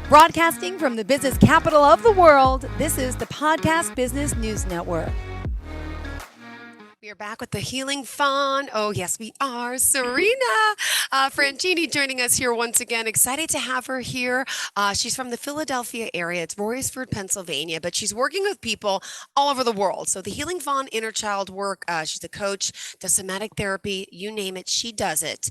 Broadcasting from the business capital of the world, this is the Podcast Business News Network. We are back with the Healing Fawn. Oh, yes, we are. Serena Franchini joining us here once again. Excited to have her here. She's from the Philadelphia area. It's Royersford, Pennsylvania, but she's working with people all over the world. So the Healing Fawn inner child work, she's a coach, does somatic therapy, you name it, she does it.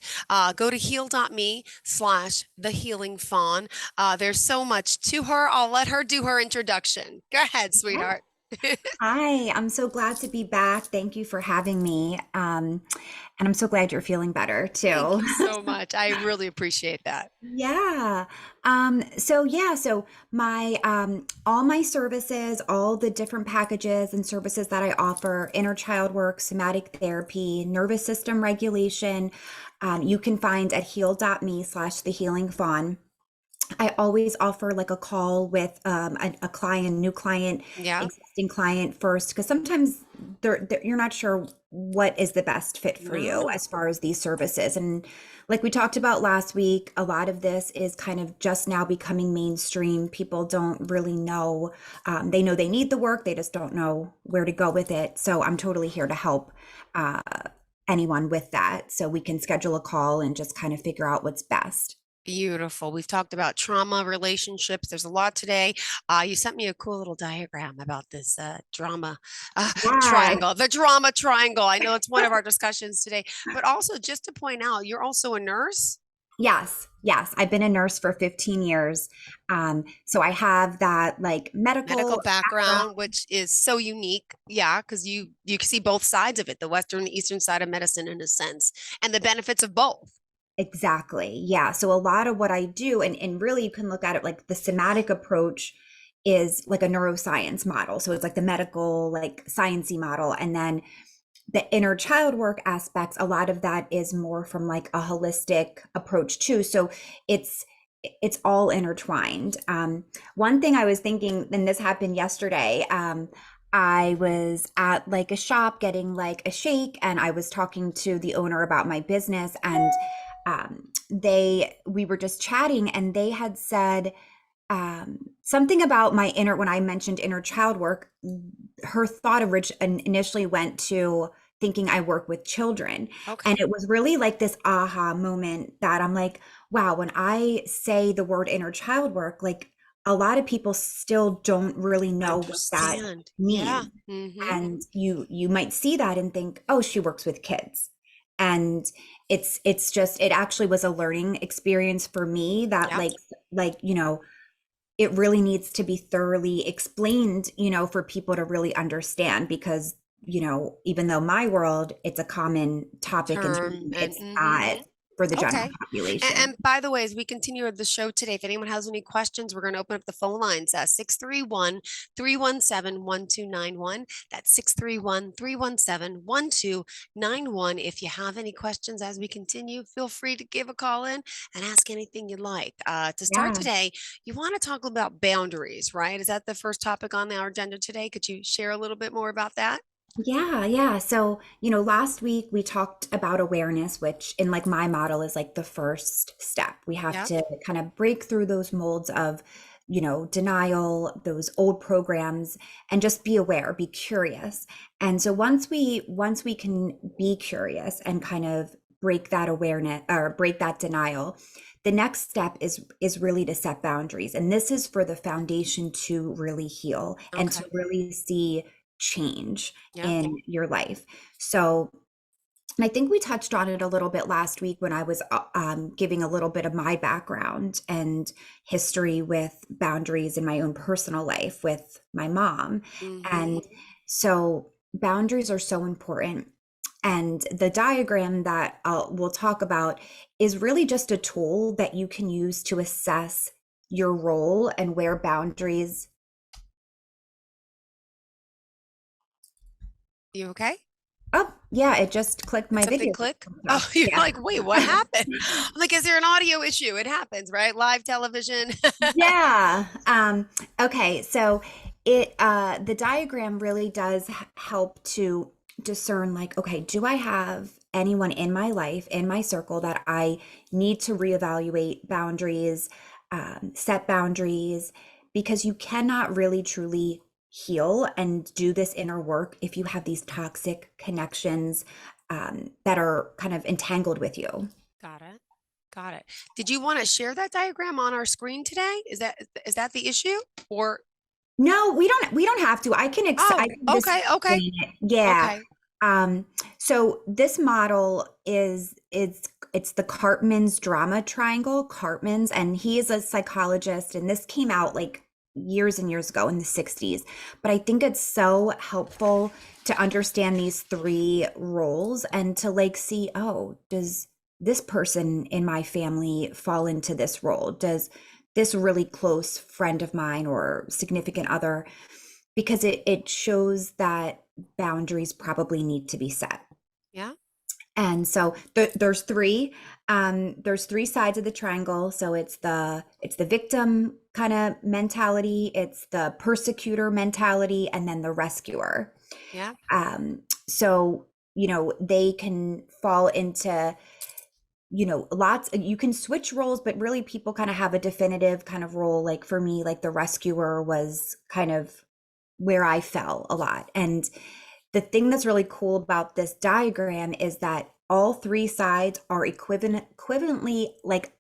Go to heal.me/the Healing Fawn. There's so much to her. I'll let her do her introduction. Go ahead, sweetheart. Hi, I'm so glad to be back. Thank you for having me. And I'm so glad you're feeling better Thank too. you so much. I really appreciate that. Yeah. So my all my services, all the different packages and services that I offer, inner child work, somatic therapy, nervous system regulation, you can find at heal.me/the healing fawn. I always offer like a call with a client, new client, Yeah. existing client first, because sometimes you're not sure what is the best fit for you No. as far as these services. And like we talked about last week, a lot of this is kind of just now becoming mainstream. People don't really know. They know they need the work, they just don't know where to go with it. So I'm totally here to help uh, anyone with that. So we can schedule a call and just kind of figure out what's best. Beautiful. We've talked about trauma, relationships. There's a lot today. You sent me a cool little diagram about this drama Yeah. triangle, the drama triangle. I know it's one of our discussions today, but also just to point out, you're also a nurse. Yes, yes. I've been a nurse for 15 years. So I have that like Medical medical background. background, which is so unique. Yeah, because you can see both sides of it, the Western and Eastern side of medicine in a sense, and the benefits of both. Exactly. Yeah. So a lot of what I do, and really you can look at it like the somatic approach is like a neuroscience model. So it's like the medical, like sciencey model. And then the inner child work aspects, a lot of that is more from like a holistic approach too. So it's it's all intertwined. One thing I was thinking, and this happened yesterday, I was at like a shop getting like a shake, and I was talking to the owner about my business, and we were just chatting, and they had said something about my inner, when I mentioned inner child work, her thought initially went to thinking I work with children. And Okay. it was really like this aha moment that I'm like, wow, when I say the word inner child work, like a lot of people still don't really know what that Understand. Yeah. means. And you might see that and think, oh, she works with kids. And it's just, it actually was a learning experience for me that Yep. it really needs to be thoroughly explained, for people to really understand, because, even though my world, it's a common topic and Term term, and it's not for the general okay. population. And by the way, as we continue the show today, if anyone has any questions, we're going to open up the phone lines 631 1291. That's 631 317 1291. If you have any questions as we continue, feel free to give a call in and ask anything you like. To start Yeah. today, you want to talk about boundaries, right? Is that the first topic on our agenda today? Could you share a little bit more about that? Yeah, yeah. So, last week we talked about awareness, which in like my model is like the first step. We have Yep. to kind of break through those molds of, denial, those old programs, and just be aware, be curious. And so once we can be curious and kind of break that awareness or break that denial, the next step is really to set boundaries. And this is for the foundation to really heal and to Okay. really see change Yep. in your life. So, and I think we touched on it a little bit last week when I was giving a little bit of my background and history with boundaries in my own personal life with my mom. Mm-hmm. And so, boundaries are so important. And the diagram that we'll talk about is really just a tool that you can use to assess your role and where boundaries. You okay? Oh, yeah, it just clicked Did my something video. click? Oh, Off. you're Yeah. like, wait, what happened? I'm like, is there an audio issue? It happens, right? Live television. Yeah. Okay. So the diagram really does help to discern like, okay, do I have anyone in my life, in my circle that I need to reevaluate boundaries? set boundaries, because you cannot really truly heal and do this inner work if you have these toxic connections that are kind of entangled with you. Got it. Got it. Did you want to share that diagram on our screen today? Is that the issue? Or No, we don't have to. I oh, can just okay, okay, explain it. Yeah. okay. Um, so this model it's the Cartman's drama triangle, Cartman's, and he is a psychologist, and this came out like years and years ago in the 60s. But I think it's so helpful to understand these three roles and to like see, oh, does this person in my family fall into this role? Does this really close friend of mine or significant other, because it shows that boundaries probably need to be set. Yeah. And so there's three sides of the triangle. So it's the victim kind of mentality, it's the persecutor mentality, and then the rescuer. Yeah. So they can fall into, lots. You can switch roles, but really people kind of have a definitive kind of role. Like for me, like the rescuer was kind of where I fell a lot. And the thing that's really cool about this diagram is that all three sides are equivalently, like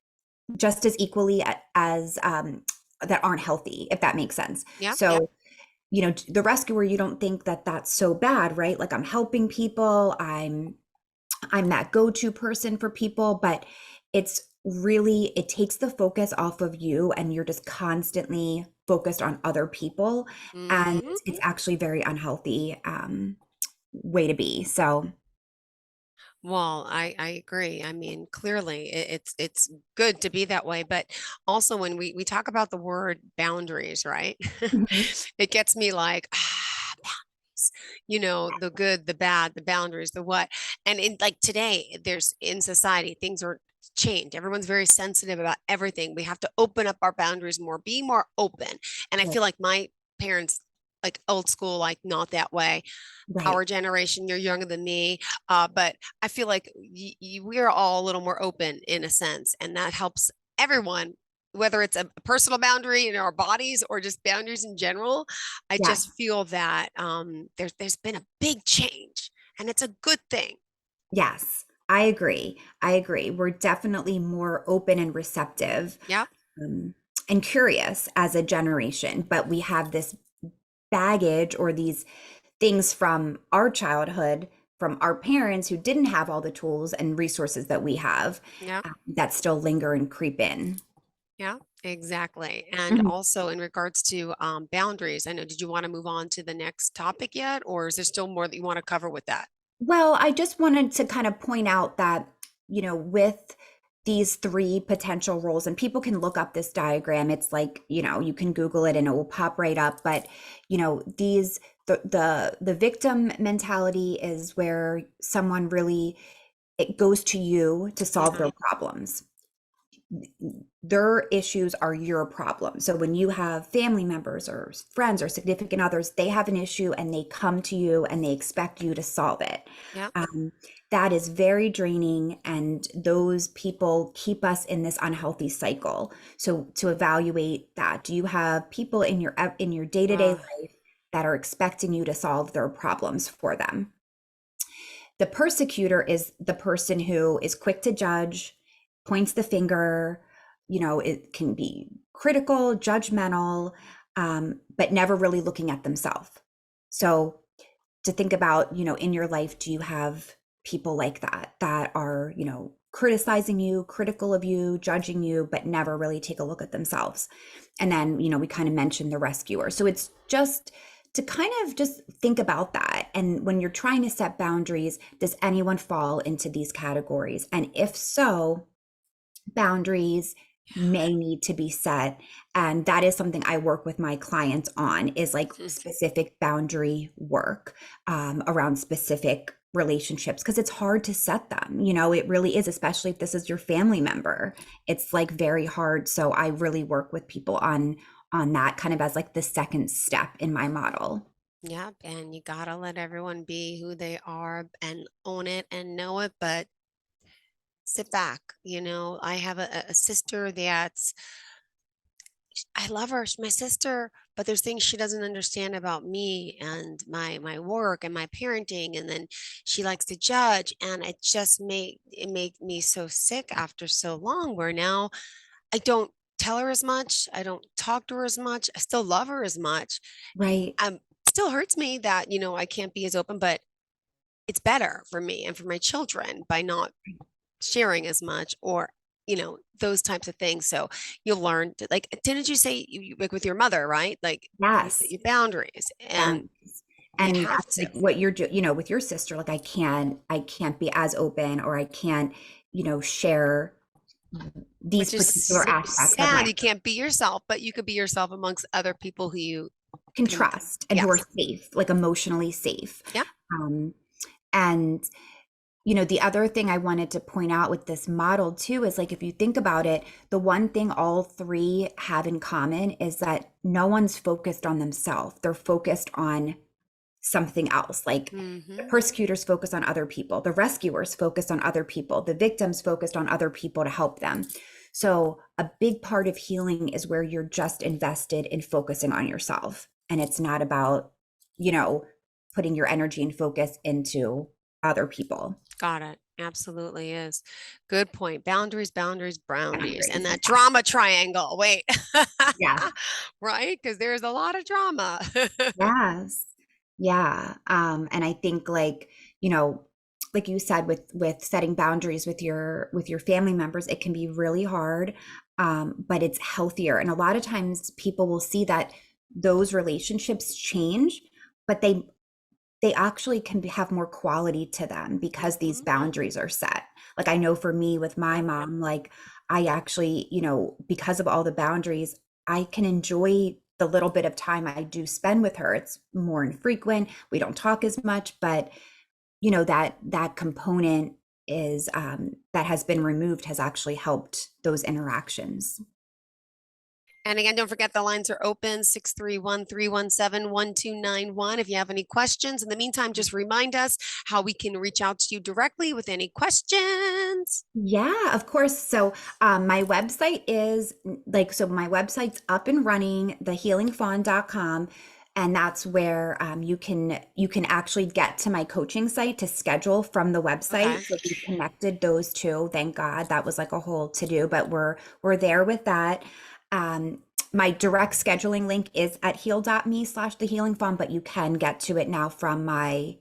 just as equally as that aren't healthy, if that makes sense. Yeah. So, the rescuer, you don't think that that's so bad, right? Like I'm helping people, I'm that go-to person for people, but it's really, it takes the focus off of you and you're just constantly focused on other people, and Hmm. it's actually very unhealthy way to be. So, Well, I agree. I mean, clearly it's good to be that way, but also when we talk about the word boundaries, right? mhm, It gets me like, boundaries, the good, the bad, the boundaries, the what. And in like today, there's in society, things are changed. Everyone's very sensitive about everything. We have to open up our boundaries more, be more open. And I right, feel like my parents, like old school, like not that way. right. Our generation, you're younger than me, but I feel like we are all a little more open in a sense, and that helps everyone, whether it's a personal boundary in our bodies or just boundaries in general. I Yeah. just feel that there's been a big change, and it's a good thing. Yes, I agree. I agree. We're definitely more open and receptive, Yeah. um, and curious as a generation, but we have this baggage or these things from our childhood, from our parents who didn't have all the tools and resources that we have, Yeah. that still linger and creep in. Yeah. Exactly. And Mhm. also in regards to boundaries, I know, did you want to move on to the next topic yet, or is there still more that you want to cover with that? Well, I just wanted to kind of point out that, with these three potential roles, and people can look up this diagram. It's like, you can Google it and it will pop right up. But, the victim mentality is where someone really, it goes to you to solve Yeah. their problems. Their issues are your problem. So when you have family members or friends or significant others, they have an issue and they come to you and they expect you to solve it. Yeah. Um, that is very draining, and those people keep us in this unhealthy cycle. So to evaluate that, do you have people in your day-to-day Uh, life that are expecting you to solve their problems for them? The persecutor is the person who is quick to judge, points the finger, it can be critical, judgmental, but never really looking at themselves. So to think about, in your life, do you have people like that are, criticizing you, critical of you, judging you, but never really take a look at themselves? And then, we kind of mentioned the rescuer. So it's just to kind of just think about that. And when you're trying to set boundaries, does anyone fall into these categories? And if so, boundaries may need to be set, and that is something I work with my clients on, is like specific boundary work around specific relationships, because it's hard to set them. It really is, especially if this is your family member. It's like very hard. So I really work with people on that kind of as like the second step in my model. Yep, and you gotta let everyone be who they are and own it and know it, but sit back. I have a sister that's I love her. She's my sister, but there's things she doesn't understand about me and my work and my parenting. And then she likes to judge. And it made me so sick after so long, where now I don't tell her as much. I don't talk to her as much. I still love her as much. Right. Still hurts me that, I can't be as open, but it's better for me and for my children by not sharing as much, or those types of things. So you'll learn to, like, didn't you say like with your mother, right? Like, you set Yes. your boundaries, and Boundaries. you And have that's to, like what you're doing, with your sister. Like I can't be as open, or I can't, share these which is particular so aspects of sad. my You can't be yourself, but you could be yourself amongst other people who you can can. trust and who are Yes. safe, like emotionally safe. Yep. Um, and the other thing I wanted to point out with this model too is, like, if you think about it, the one thing all three have in common is that no one's focused on themselves. They're focused on something else. Like, the Hmm. persecutors focus on other people, the rescuers focus on other people, the victims focused on other people to help them. So a big part of healing is where you're just invested in focusing on yourself. And it's not about, putting your energy and focus into other people. Got it. Absolutely is. Good point. Boundaries, boundaries, boundaries. And Boundaries. that drama triangle. Wait. Yeah. Right? Because there's a lot of drama. Yes. Yeah. And I think, like, like you said, with setting boundaries with your family members, it can be really hard. But it's healthier. And a lot of times people will see that those relationships change, but they actually have more quality to them because these Mhm. boundaries are set. Like, I know for me with my mom, like, I actually, because of all the boundaries, I can enjoy the little bit of time I do spend with her. It's more infrequent. We don't talk as much, but that component is that has been removed, has actually helped those interactions. And again, don't forget the lines are open 631-317-1291. If you have any questions, in the meantime, just remind us how we can reach out to you directly with any questions. Yeah, of course. So my website is my website's up and running, thehealingfawn.com. And that's where you can actually get to my coaching site to schedule from the Okay. website. So we've connected those two. Thank God. That was like a whole to do, but we're there with that. My direct scheduling link is at heal.me/thehealingfawn, but you can get to it now from my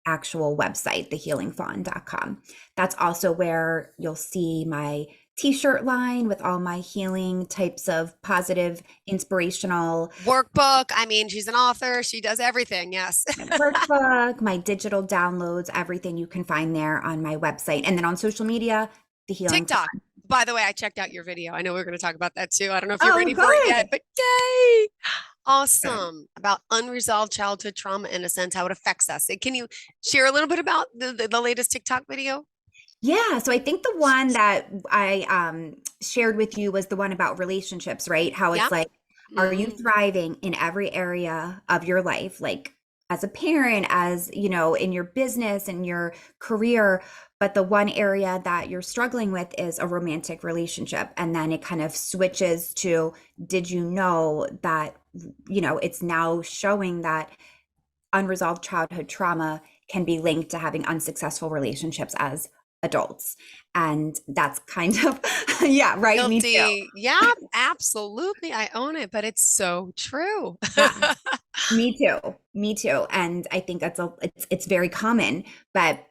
actual website, thehealingfawn.com. That's also where you'll see my t-shirt line with all my healing types of positive, inspirational Workbook. I mean, she's an author. She does everything. Yes. workbook, my digital downloads, everything you can find there on my website. And then on social media, the Healing TikTok. Fawn. By the way, I checked out your video. I know we're going to talk about that too. I don't know if you're Oh, ready for it good. yet, but yay. Good. Awesome. About unresolved childhood trauma, in a sense, how it affects us. Can you share a little bit about the latest TikTok video? Yeah, so I think the one that I shared with you was the one about relationships, right? How it's Yep. like, are you Hmm. thriving in every area of your life? Like, as a parent, as in your business and your career, but the one area that you're struggling with is a romantic relationship. And then it kind of switches to, did you know that, it's now showing that unresolved childhood trauma can be linked to having unsuccessful relationships as adults. And that's kind of, yeah, right. Me too. Guilty. Yeah, absolutely. I own it, but it's so true. Yeah, me too. Me too. And I think it's very common, but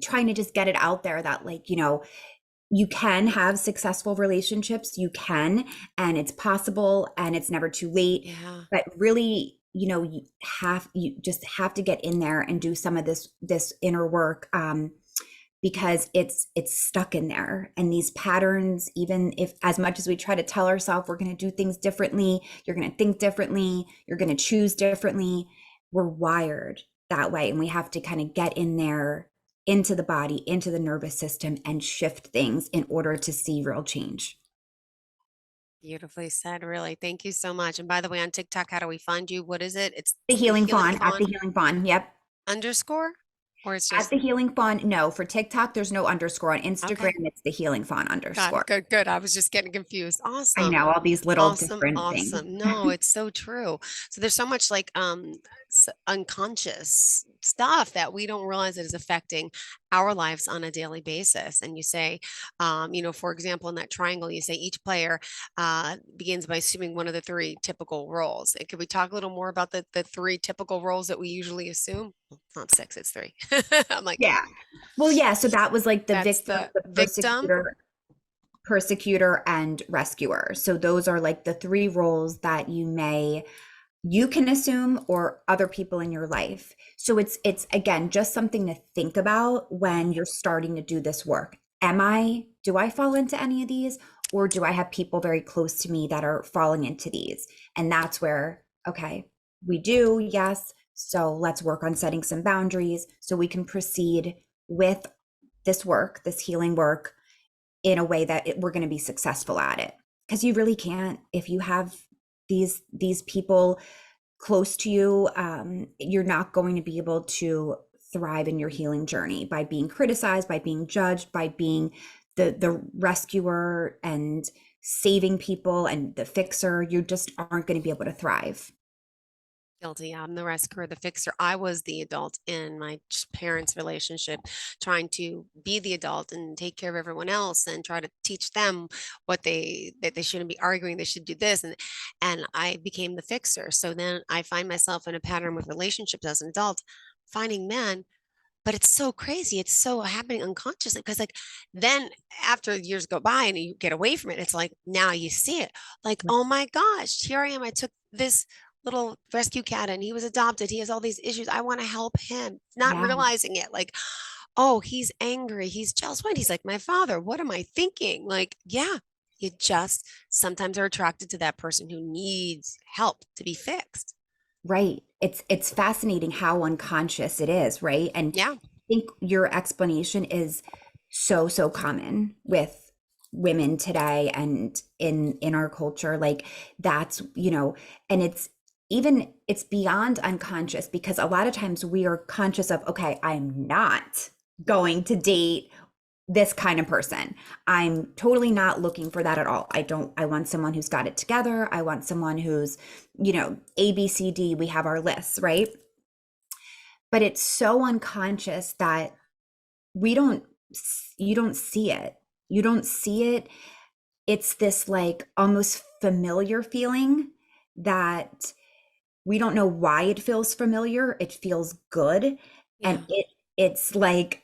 trying to just get it out there that, like, you can have successful relationships, you can, and it's possible, and it's never too late. Yeah. But really, you just have to get in there and do some of this inner work, because it's stuck in there. And these patterns, even if, as much as we try to tell ourselves we're going to do things differently, you're going to think differently, you're going to choose differently, we're wired that way. And we have to kind of get in there, into the body, into the nervous system, and shift things in order to see real change. Beautifully said, really. Thank you so much. And by the way, on TikTok, how do we find you? What is it? It's The the Healing Healing Fawn, at Fawn the Healing Fawn. Yep. underscore. Or it's At just the Healing Fawn, no. For TikTok, there's no underscore. On Instagram, okay. it's the Healing Fawn Got it. underscore. Good, good. I was just getting confused. I Awesome. know all these little Awesome, different things. awesome. No, it's so true. So there's so much like unconscious stuff that we don't realize that is affecting our lives on a daily basis. And you say, for example, in that triangle, you say each player begins by assuming one of the three typical roles. And could we talk a little more about the three typical roles that we usually assume? Well, it's not six, it's three. I'm like, Yeah. Well, yeah. So that was like the that's victim, the the victim. persecutor, and rescuer. So those are like the three roles that you can assume, or other people in your life. So it's again just something to think about when you're starting to do this work. Do I fall into any of these, or do I have people very close to me that are falling into these? And that's where, okay, we do, yes. So let's work on setting some boundaries so we can proceed with this work, this healing work, in a way that we're going to be successful at it. Because you really can't, if you have these people close to you, you're not going to be able to thrive in your healing journey by being criticized, by being judged, by being the rescuer and saving people and the fixer. You just aren't going to be able to thrive. Guilty. I'm the rescuer, the fixer. I was the adult in my parents' relationship, trying to be the adult and take care of everyone else and try to teach them what that they shouldn't be arguing, they should do this. And I became the fixer. So then I find myself in a pattern with relationships as an adult, finding men, but it's so crazy. It's so happening unconsciously because like then after years go by and you get away from it, it's like now you see it. Like, oh my gosh, here I am. I took this little rescue cat and he was adopted. He has all these issues. I want to help him, not Yeah, realizing it. Like, oh, he's angry. He's jealous. What? He's like my father. What am I thinking? Like, yeah, you just sometimes are attracted to that person who needs help to be fixed. right. It's fascinating how unconscious it is, right? And Yeah. I think your explanation is so common with women today and in our culture. Like that's, and it's beyond unconscious, because a lot of times we are conscious of, okay, I'm not going to date this kind of person. I'm totally not looking for that at all. I want someone who's got it together. I want someone who's, A, B, C, D, we have our lists, right? But it's so unconscious that we don't, you don't see it. You don't see it. It's this like almost familiar feeling that we don't know why it feels familiar. It feels good. Yeah. And it's like,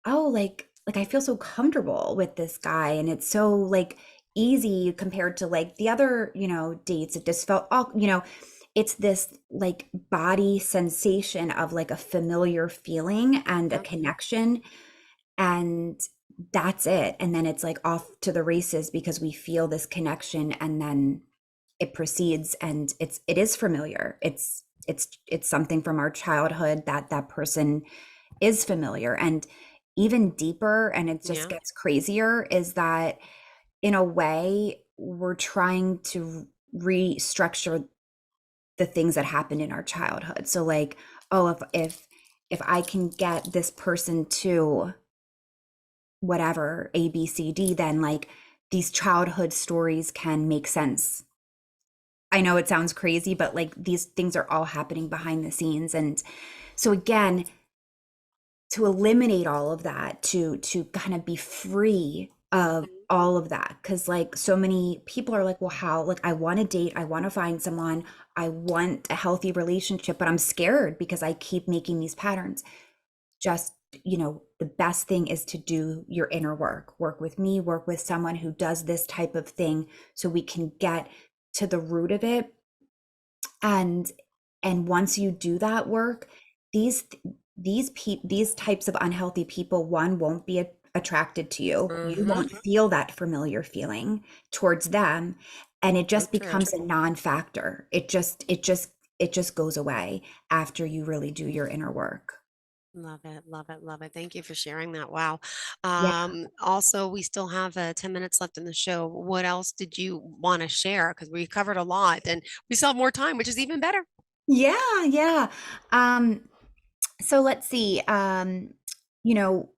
oh, like I feel so comfortable with this guy, and it's so like easy compared to like the other, dates. It just felt all, it's this like body sensation of like a familiar feeling and a Yep. connection, and that's it. And then it's like off to the races because we feel this connection, and then it proceeds, and it is familiar. It's something from our childhood that that person is familiar. And even deeper, and it just Yeah. gets crazier, is that in a way we're trying to restructure the things that happened in our childhood. So like, oh, if I can get this person to whatever A, B, C, D, then like these childhood stories can make sense. I know it sounds crazy, but like these things are all happening behind the scenes. And so again, to eliminate all of that, to kind of be free of Mhm. all of that, because like so many people are like, well, how, like I want to date, I want to find someone, I want a healthy relationship, but I'm scared because I keep making these patterns. Just, the best thing is to do your inner work with me, work with someone who does this type of thing, so we can get to the root of it. And and once you do that work, these these types of unhealthy people, one, won't be attracted to you. You Mhm. won't feel that familiar feeling towards them, and it So just true. becomes a non-factor. It just goes away after you really do your inner work. Love it, love it, love it. Thank you for sharing that. Wow. Yeah. Also, we still have 10 minutes left in the show. What else did you want to share? Because we covered a lot and we still have more time, which is even better. Yeah, yeah. So let's see.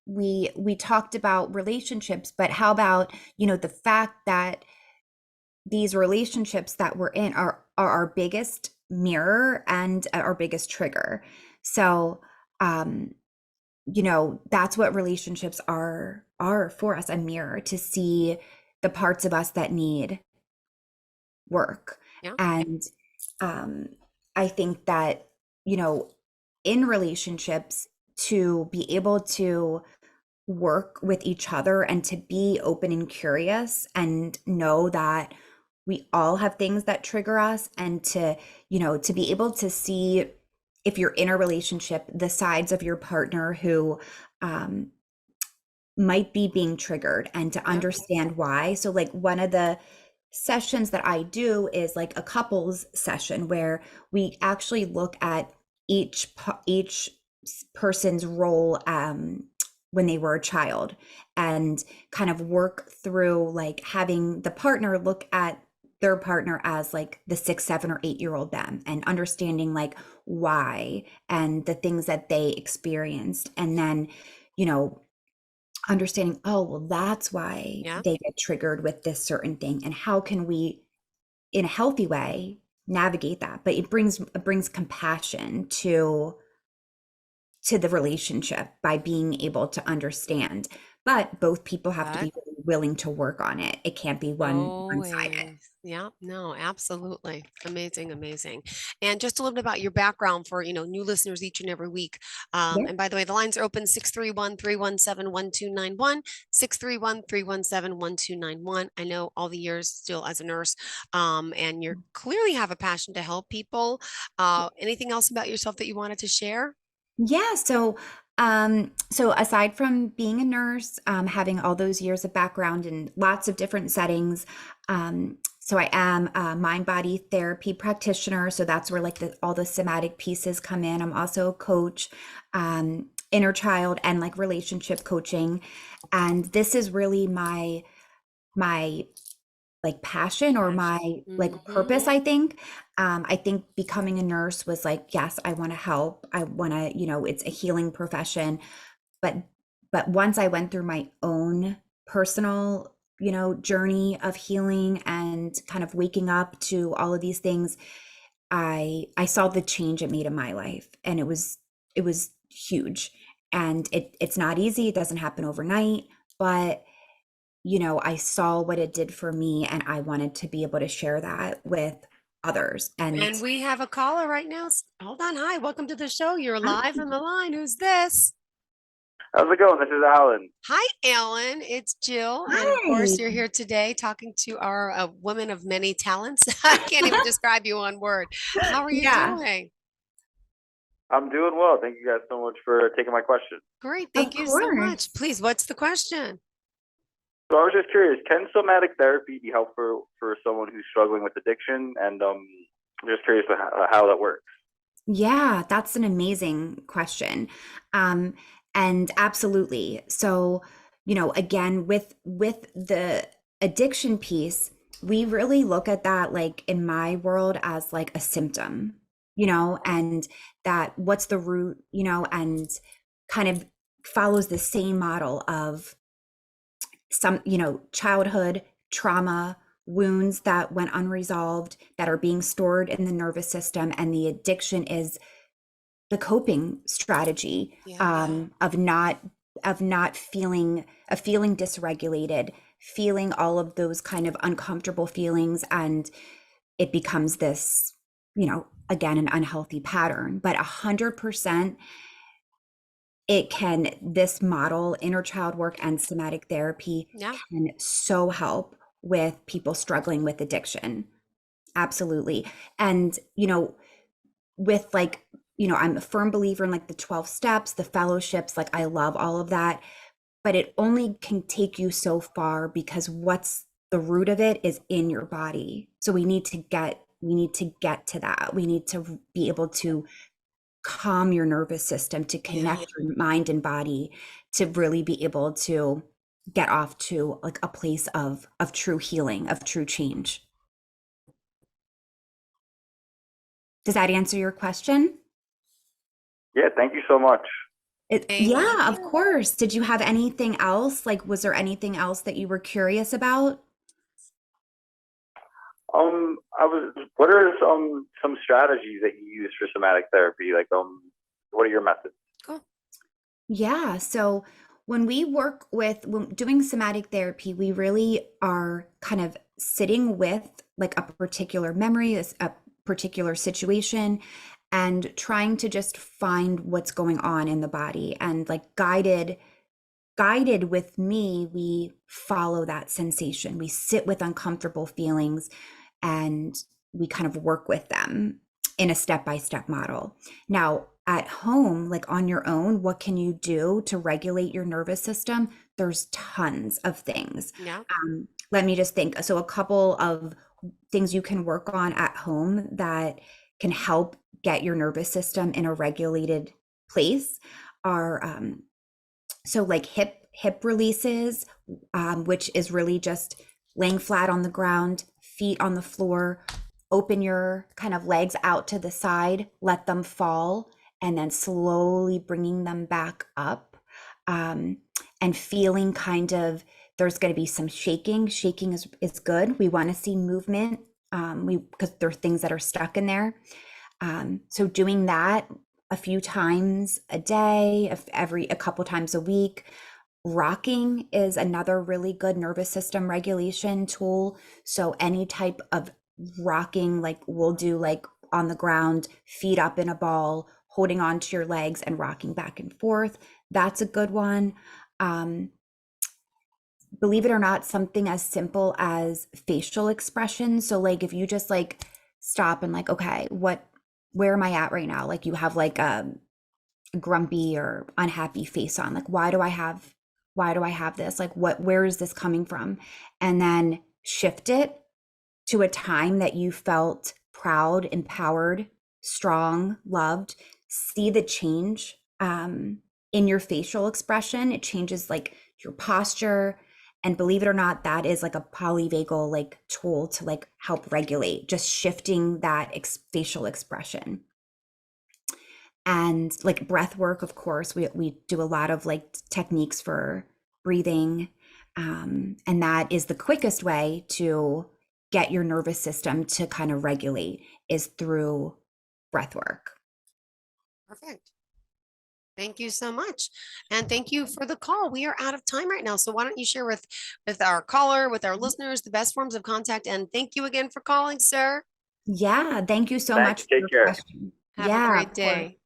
We talked about relationships, but how about, the fact that these relationships that we're in are our biggest mirror and our biggest trigger. So, um, that's what relationships are for us, a mirror to see the parts of us that need work. Yeah. And um, I think that, you know, in relationships, to be able to work with each other and to be open and curious and know that we all have things that trigger us, and to be able to see, if you're in a relationship, the sides of your partner who um, might be being triggered, and to Yeah. understand why. So like one of the sessions that I do is like a couples session where we actually look at each person's role when they were a child, and kind of work through like having the partner look at their partner as like the 6, 7, or 8-year-old them, and understanding like why and the things that they experienced, and then you know understanding, oh, well, that's why Yeah. they get triggered with this certain thing, and how can we, in a healthy way, navigate that. But it brings compassion to the relationship by being able to understand. But both people have to Good. be really willing to work on it. It can't be one-sided. Always. Yeah, no, absolutely. Amazing, amazing. And just a little bit about your background for, new listeners each and every week. Yeah. And by the way, the lines are open 631-317-1291, 631-317-1291. I know all the years still as a nurse, and you clearly have a passion to help people. Anything else about yourself that you wanted to share? Yeah, so aside from being a nurse, having all those years of background in lots of different settings, so I am a mind body therapy practitioner. So that's where like all the somatic pieces come in. I'm also a coach, inner child and like relationship coaching, and this is really my like passion, or my Passion. like Hmm. purpose, I think becoming a nurse was like, yes, I want to help, I want to, it's a healing profession. But but once I went through my own personal, journey of healing and kind of waking up to all of these things, I saw the change it made in my life, and it was huge. And it's not easy, it doesn't happen overnight, but I saw what it did for me, and I wanted to be able to share that with others. And And we have a caller right now. Hold on. Hi, welcome to the show. You're hi, live on the line. Who's this? How's it going? This is Alan. Hi, Ellen. It's Jill. And of course, hi. you're here today talking to our woman of many talents. I can't even describe you one word. How are you Yeah, doing? I'm doing well. Thank you guys so much for taking my question. Great. of Thank you so much. course. Please, what's the question? So I was just curious, can somatic therapy be helpful for someone who's struggling with addiction? And I'm just curious how that works. Yeah, that's an amazing question. Um, and absolutely. So, again, with the addiction piece, we really look at that, like in my world, as like a symptom, and that what's the root, and kind of follows the same model of some, childhood trauma, wounds that went unresolved, that are being stored in the nervous system. And the addiction is the coping strategy, Yeah. of not feeling dysregulated, feeling all of those kind of uncomfortable feelings, and it becomes this, again, an unhealthy pattern. But 100%, this model, inner child work and somatic therapy, Yeah. can so help with people struggling with addiction. Absolutely. And with like, I'm a firm believer in like the 12 steps, the fellowships, like I love all of that, but it only can take you so far, because what's the root of it is in your body. So we need to get to that. We need to be able to calm your nervous system, to Yeah. connect your mind and body, to really be able to get off to like a place of true healing, of true change. Does that answer your question? Yeah, thank you so much. Yeah, of course. Did you have anything else? Like, was there anything else that you were curious about? What are some strategies that you use for somatic therapy? Like, what are your methods? Cool. Yeah. So when when doing somatic therapy, we really are kind of sitting with like a particular memory, a particular situation, and trying to just find what's going on in the body. And like guided with me, we follow that sensation. We sit with uncomfortable feelings and we kind of work with them in a step-by-step model. Now, at home, like on your own, what can you do to regulate your nervous system? There's tons of things. Yeah. Let me just think. So a couple of things you can work on at home that can help get your nervous system in a regulated place are so like hip releases, which is really just laying flat on the ground, feet on the floor, open your kind of legs out to the side, let them fall, and then slowly bringing them back up, and feeling kind of, there's going to be some shaking. Shaking is good. We want to see movement, because there are things that are stuck in there. So doing that a few times a day, a couple times a week. Rocking is another really good nervous system regulation tool. So any type of rocking, like we'll do like on the ground, feet up in a ball, holding onto your legs and rocking back and forth. That's a good one. Believe it or not, something as simple as facial expression. So like if you just like stop and like, okay, where am I at right now? Like you have like a grumpy or unhappy face on. Like, why do I have this? Like where is this coming from? And then shift it to a time that you felt proud, empowered, strong, loved. See the change in your facial expression. It changes like your posture. And believe it or not, that is like a polyvagal like tool to like help regulate, just shifting that facial expression. And like breath work, of course, we do a lot of like techniques for breathing. And that is the quickest way to get your nervous system to kind of regulate, is through breath work. Perfect. Thank you so much. And thank you for the call. We are out of time right now. So why don't you share with our caller, with our listeners, the best forms of contact. And thank you again for calling, sir. Yeah, thank you so Thanks. much for your Take care. question. Have a great day.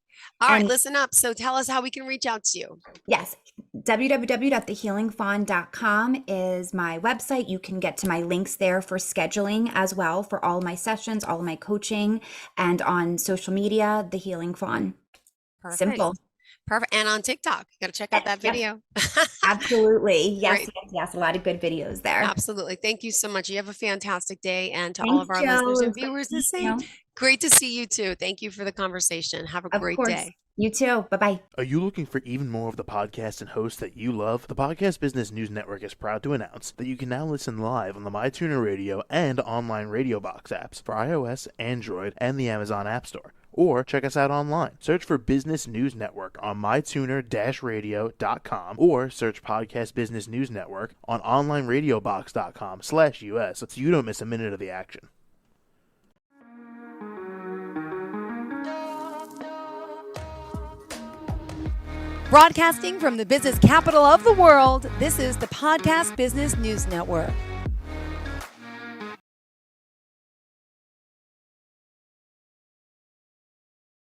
All right, listen up. So tell us how we can reach out to you. Yes, www.thehealingfawn.com is my website. You can get to my links there for scheduling as well for all of my sessions, all of my coaching, and on social media, The Healing Fawn. Perfect. Simple. Perfect. And on TikTok, you got to check out that video. Absolutely. Yes, Great. yes. A lot of good videos there. Absolutely. Thank you so much. You have a fantastic day. And to Thanks, all of our Jill. listeners and It was great viewers, to the see same. you. Great to see you too. Thank you for the conversation. Have a Of great course. day. You too. Bye-bye. Are you looking for even more of the podcasts and hosts that you love? The Podcast Business News Network is proud to announce that you can now listen live on the MyTuner Radio and online Radio Box apps for iOS, Android, and the Amazon App Store. Or check us out online. Search for Business News Network on mytuner-radio.com or search Podcast Business News Network on onlineradiobox.com/US so you don't miss a minute of the action. Broadcasting from the business capital of the world, this is the Podcast Business News Network.